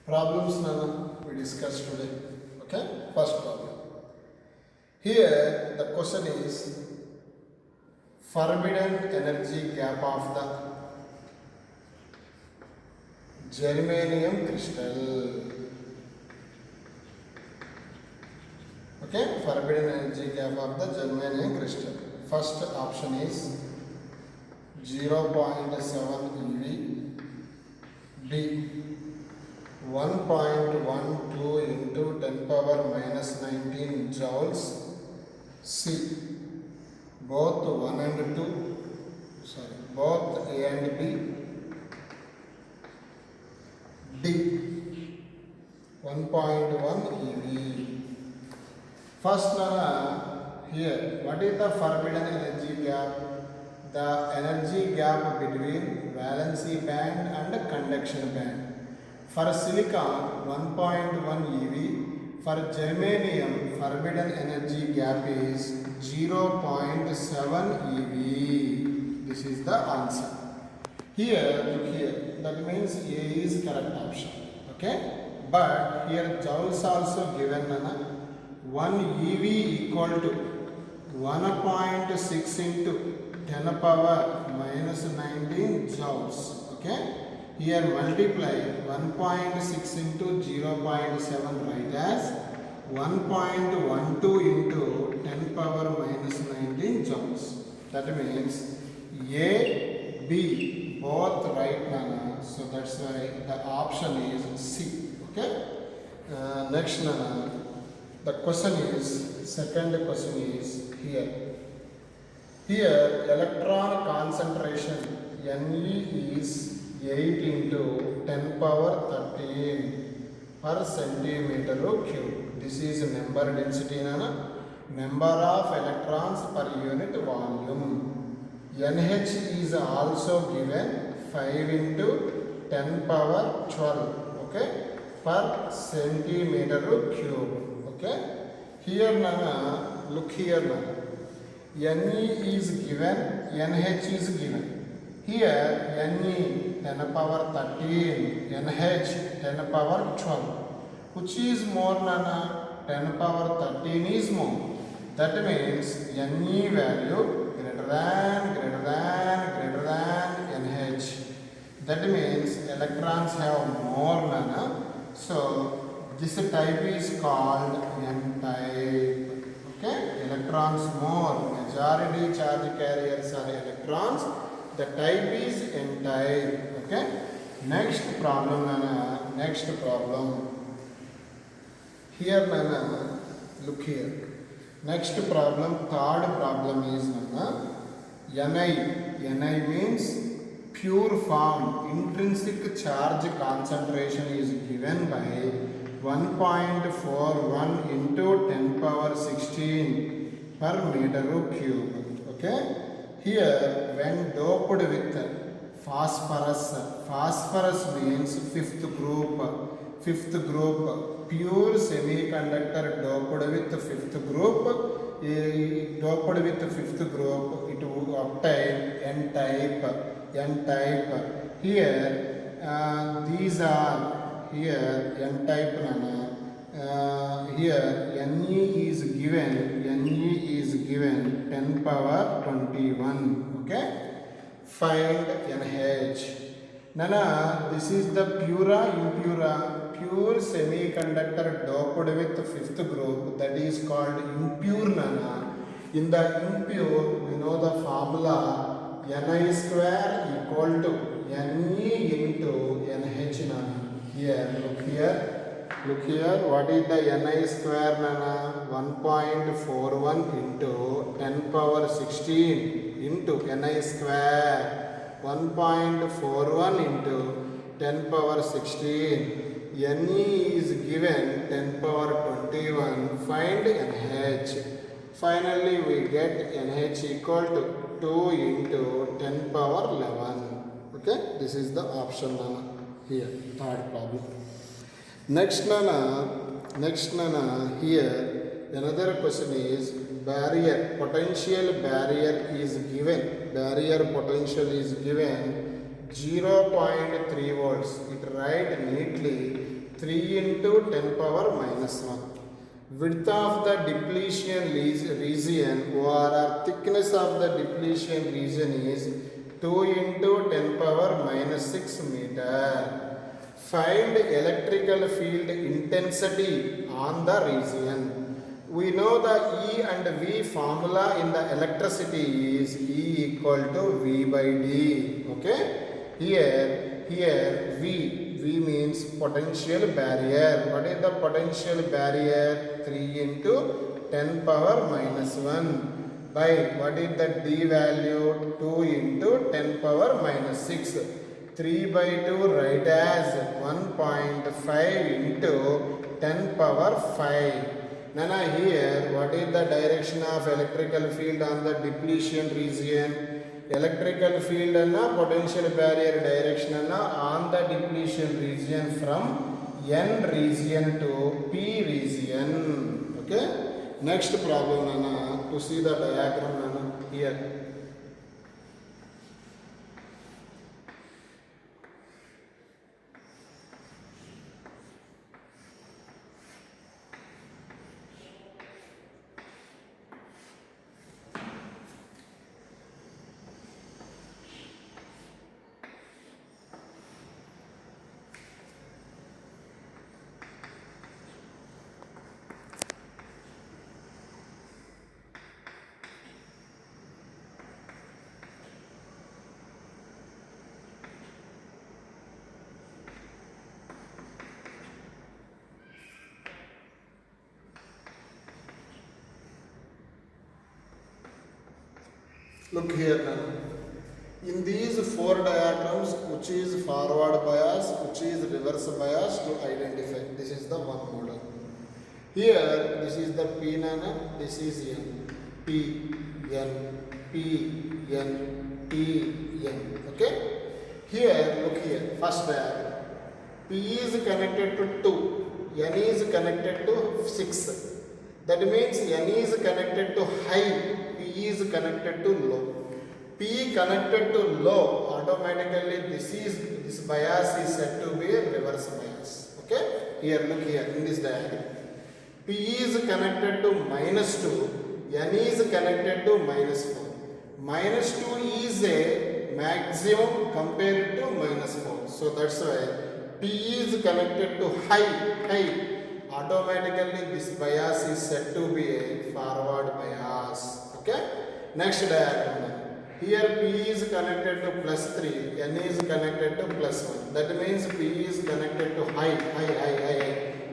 Problems Nana we discussed today. Okay, first problem. Here the question is forbidden energy gap of the germanium crystal. Okay, forbidden energy gap of the germanium crystal. First option is 0.7 eV. B 1.12 into 10 power minus 19 joules. C both 1 and 2, both A and B. D 1.1 eV. First here, what is the forbidden energy gap? The energy gap between valency band and conduction band. For silicon 1.1 eV, for germanium forbidden energy gap is 0.7 eV. This is the answer. Here, look here, that means A is correct option. Okay, but here joules also given. 1 eV equal to 1.6 into 10 power minus 19 joules. Okay, here multiply 1.6 into 0.7, write as 1.12 into 10 power minus 19 joules. That means A, B both right now. So that's why the option is C. Okay, next the question is, second question is here. Here electron concentration Ne is 8 into 10 power 13 per centimeter cube. This is number density, number of electrons per unit volume. NH is also given 5 into 10 power 12, okay, per centimeter cube. Okay, here look here Ne is given, NH is given. Here Ne 10 power 13, NH 10 power 12. Which is more 10 power 13 is more. That means Ne value greater than NH. That means electrons have more so this type is called N type. Okay, electrons more. Majority charge carriers are electrons. The type is N type. Okay. Next problem, next problem. Here, look here. Next problem, third problem is Ni. Ni means pure form. Intrinsic charge concentration is given by 1.41 into 10 power 16 per meter cube. Okay. Here, when doped with phosphorus means fifth group, pure semiconductor doped with fifth group, it will obtain N type. Here, these are here N type here Ne is given 10 power 21. Okay, find NH. This is the pure semiconductor doped with fifth group, that is called impure. In the impure, we know the formula Ni square equal to Ne into NH. Here, look here, what is the Ni square 1.41 into 10 power 16 into Ni square 1.41 into 10 power 16. Ne is given 10 power 21. Find NH. Finally we get NH equal to 2 into 10 power 11. Okay, this is the option here, third problem. Next here another question is potential barrier is given. Barrier potential is given 0.3 volts. It write neatly 3 into 10 power minus 1. Width of the depletion region or thickness of the depletion region is 2 into 10 power minus 6 meter. Find electrical field intensity on the region. We know the E and V formula in the electricity is E equal to V by D. Okay? Here V means potential barrier. What is the potential barrier? 3 into 10 power minus 1 by what is the D value? 2 into 10 power minus 6. 3 by 2 write as 1.5 into 10 power 5. Nana, here what is the direction of electrical field on the depletion region? Electrical field and potential barrier direction on the depletion region from N region to P region. Okay. Next problem, Nana, to see the diagram, Nana, here. Look here now. In these four diagrams, which is forward bias, which is reverse bias, to identify. This is the one model. Here, this is the P nana, this is N. P, N, P, N, P, N. Okay? Here, look here, first diagram. P is connected to 2, N is connected to 6. That means N is connected to high, P is connected to low. P connected to low, automatically this bias is said to be a reverse bias. Okay? Here, look here in this diagram. P is connected to minus 2, N is connected to minus 4. Minus 2 is a maximum compared to minus 4. So that's why P is connected to high. Automatically this bias is said to be a forward bias. Okay? Next diagram. Here P is connected to plus 3, N is connected to plus 1. That means P is connected to high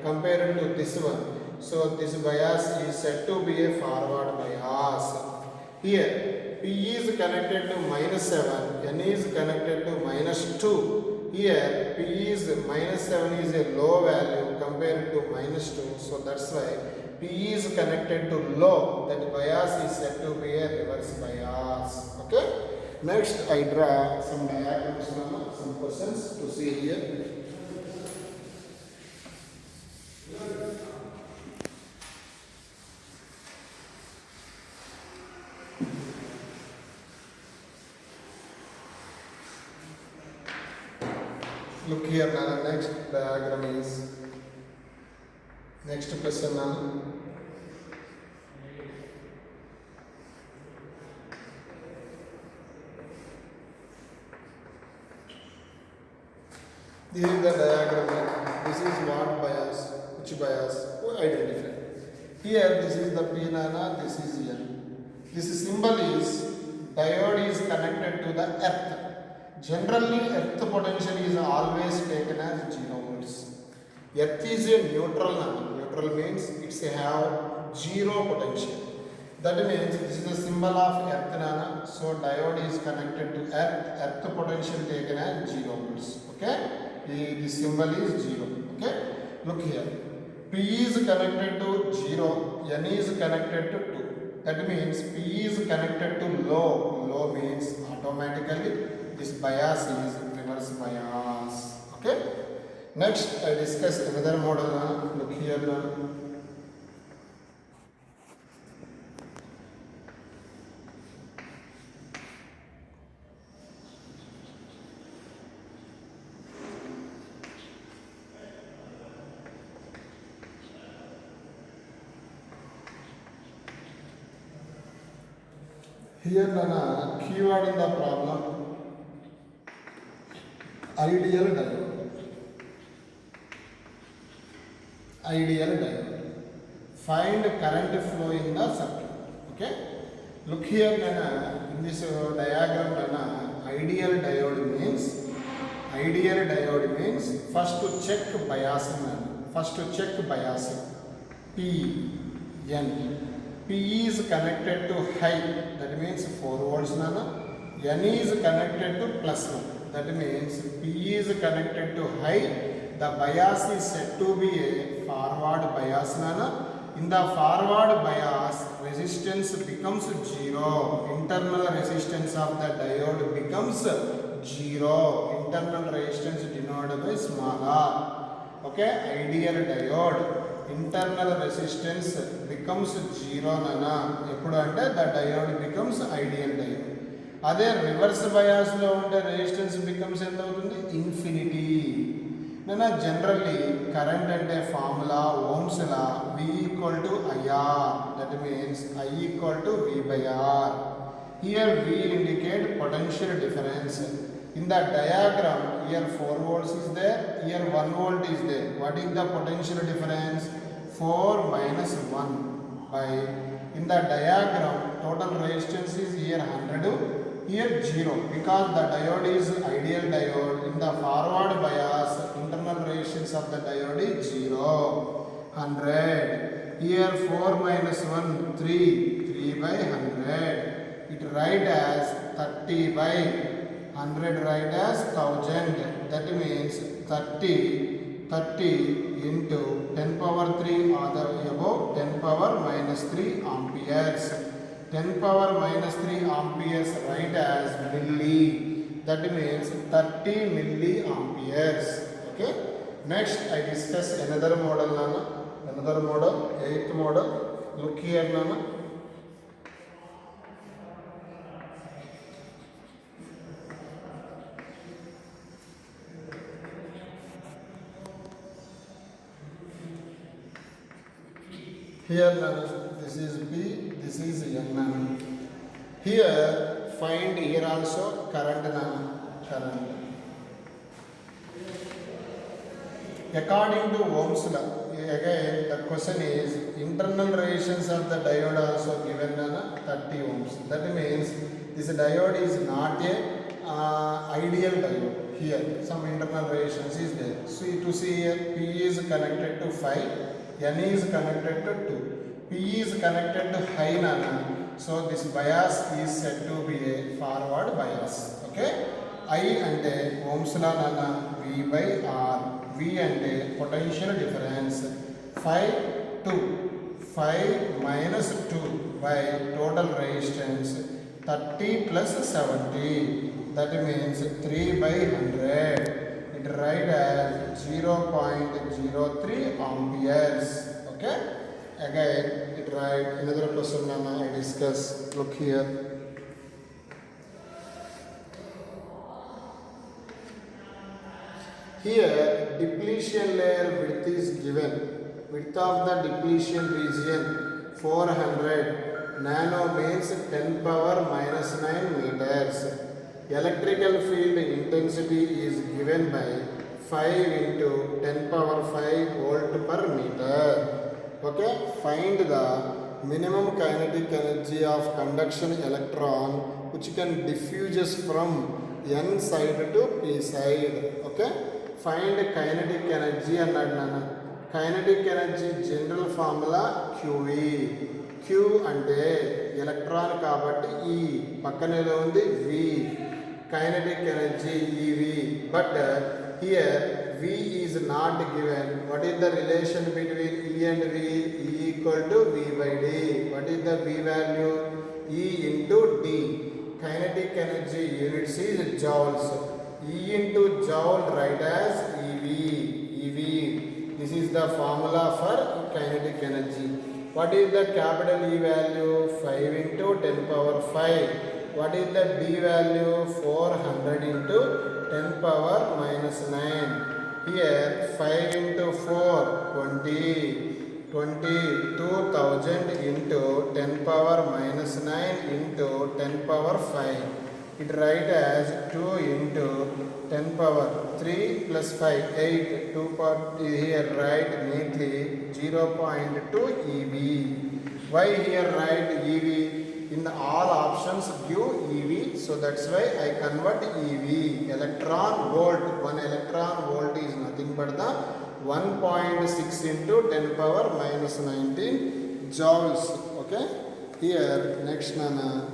compared to this one. So this bias is said to be a forward bias. Here P is connected to minus 7, N is connected to minus 2. Here P is minus 7 is a low value compared to minus 2. So that's why P is connected to low. That bias is said to be a reverse bias. Okay. Next, I draw some diagrams, some questions to see here. Look here now, next diagram is, next question now. This is the diagram. This is what bias, which bias, we identify. Here this is the P nana, this is N. This symbol is diode is connected to the earth. Generally, earth potential is always taken as 0 volts. Earth is a neutral number. Neutral means it's have 0 potential. That means this is the symbol of earth nana. So diode is connected to earth. Earth potential taken as 0 volts. Okay? The symbol is 0. Okay? Look here. P is connected to 0. N is connected to 2. That means P is connected to low. Low means automatically this bias is reverse bias. Okay. Next, I discuss another model now. Look here now. Here Nana keyword in the problem ideal diode. Ideal diode. Find current flow in the circuit. Okay. Look here Nana, in this diagram Nana, ideal diode means first to check biasing Nana. First to check biasing. P N. P is connected to high, that means 4 volts Nana. N is connected to plus 1, that means P is connected to high. The bias is said to be a forward bias Nana. In the forward bias, resistance becomes 0. Internal resistance of the diode becomes 0. Internal resistance denoted by small r. Okay, ideal diode. Internal resistance becomes 0 Nana. Eppudu ante the diode becomes ideal diode. Ade reverse bias lo unte resistance becomes ఎంత అవుతుంది? Infinity. Nana, generally current ante formula Ohm's law V equal to IR, that means I equal to V by R. Here V indicate potential difference. In the diagram, here 4 volts is there, here 1 volt is there. What is the potential difference? 4 minus 1 by, in the diagram, total resistance is here 100, here 0. Because the diode is ideal diode, in the forward bias, internal resistance of the diode is 0, 100. Here 4 minus 1, 3, 3 by 100. It write as 30 by 100, write as 1000. That means 30 into 10 power 3 or the above 10 power minus 3 amperes. 10 power minus 3 amperes write as milli. That means 30 milliamperes. Okay. Next I discuss another model Nana. Another model, 8th model. Look here Nana. Here this is B, this is N Nana. Here find here also current Nana. Current. According to Ohm's law, again the question is internal resistance of the diode also given Nana 30 ohms. That means this diode is not a ideal diode. Here some internal resistance is there. See to see here P is connected to 5. N is connected to 2. P is connected to high Nana. So this bias is said to be a forward bias. Okay. I ante Ohm's law Nana, V by R. V ante potential difference. 5 minus 2 by total resistance 30 plus 70. That means 3 by 100. It write as 0.03 amperes. Okay. Again it write another question Nana I discuss. Look here. Here depletion layer width is given. Width of the depletion region 400 nano means 10 power minus 9 meters. Electrical field intensity is given by 5 into 10 power 5 volt per meter. Okay, find the minimum kinetic energy of conduction electron which can diffuses from N side to P side. Okay, find kinetic energy అన్నాడు నాన్న. Kinetic energy general formula QV. Q అంటే electron కాబట్టి E, పక్కన ఏదో ఉంది V. Kinetic energy EV, but here V is not given. What is the relation between E and V? E equal to V by D. What is the V value? E into D. Kinetic energy units is joules. E into joule write as EV. EV. This is the formula for kinetic energy. What is the capital E value? 5 into 10 power 5. What is the D value? 400 into 10 power minus 9. Here 5 into 4, 20. 22,000 into 10 power minus 9 into 10 power 5. It write as 2 into 10 power 3 plus 5, 8. 2 power here write neatly 0.2 EV. Why here write EV? In all options give EV, so that's why I convert EV. Electron volt, 1 electron volt is nothing but the 1.6 into 10 power minus 19 joules. Okay, here next nana.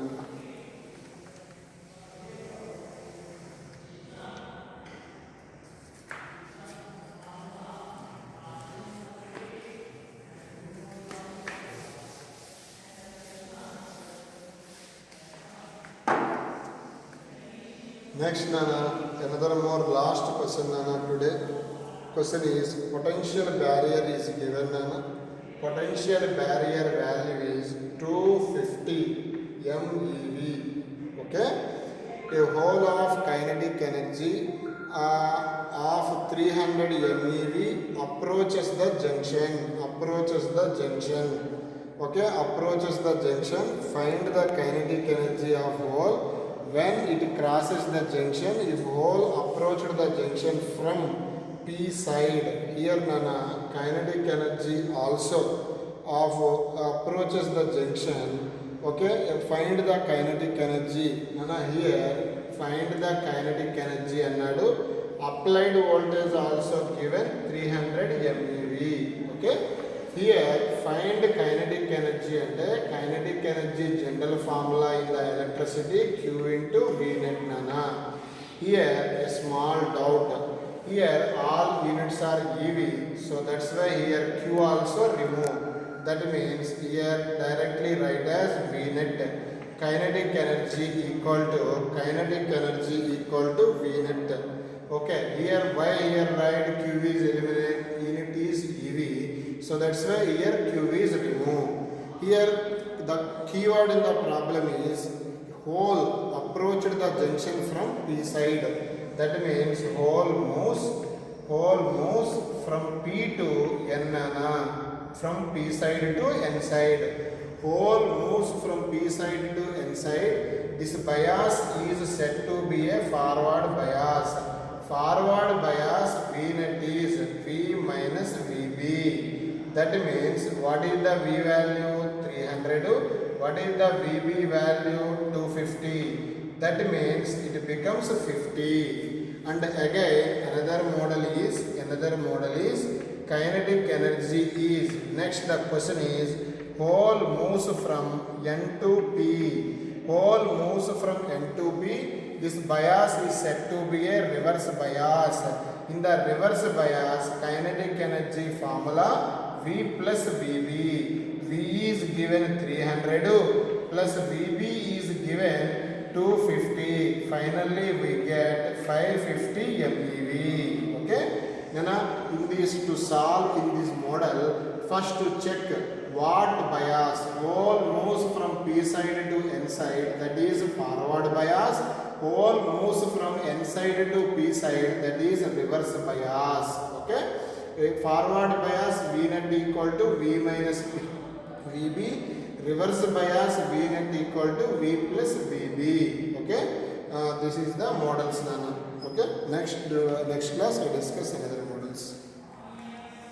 Next nana, another more last question nana today. Question is potential barrier is given nana. Potential barrier value is 250 MeV. Okay, a whole of kinetic energy of 300 MeV approaches the junction. Okay, approaches the junction. Find the kinetic energy of hole when it crosses the junction. If hole approached the junction from P side, here nana kinetic energy also of approaches the junction. Okay, find the kinetic energy nana. Here find the kinetic energy annadu. Applied voltage also given 300 MeV. Okay, here find kinetic energy and kinetic energy general formula in the electricity Q into V net nana. Here a small doubt. Here all units are EV, so that's why here Q also remove. That means here directly write as V net. Kinetic energy equal to V net. Okay, here why here write Q is eliminated, unit is EV, so that's why here Q is removed. Here the keyword in the problem is hole approached the junction from P side. That means hole moves from P to N nana, from P side to N side. Hole moves from P side to N side. This bias is said to be a forward bias. Forward bias V net is V minus VB. That means what is the V value? 300. What is the VB value? 250. That means it becomes 50. And again another model is kinetic energy is. Next the question is hole moves from N to P. Hole moves from N to P. This bias is said to be a reverse bias. In the reverse bias, kinetic energy formula V plus VB. V is given 300 plus VB is given 250. Finally we get 550 MeV. Okay, now in this to solve in this model, first to check what bias. Hole moves from P side to N side, that is forward bias. Hole moves from N side to P side, that is reverse bias. Okay, forward bias V net equal to V minus VB. Reverse bias V net equal to V plus VB. Okay, this is the models nana. Okay, next class I discuss another.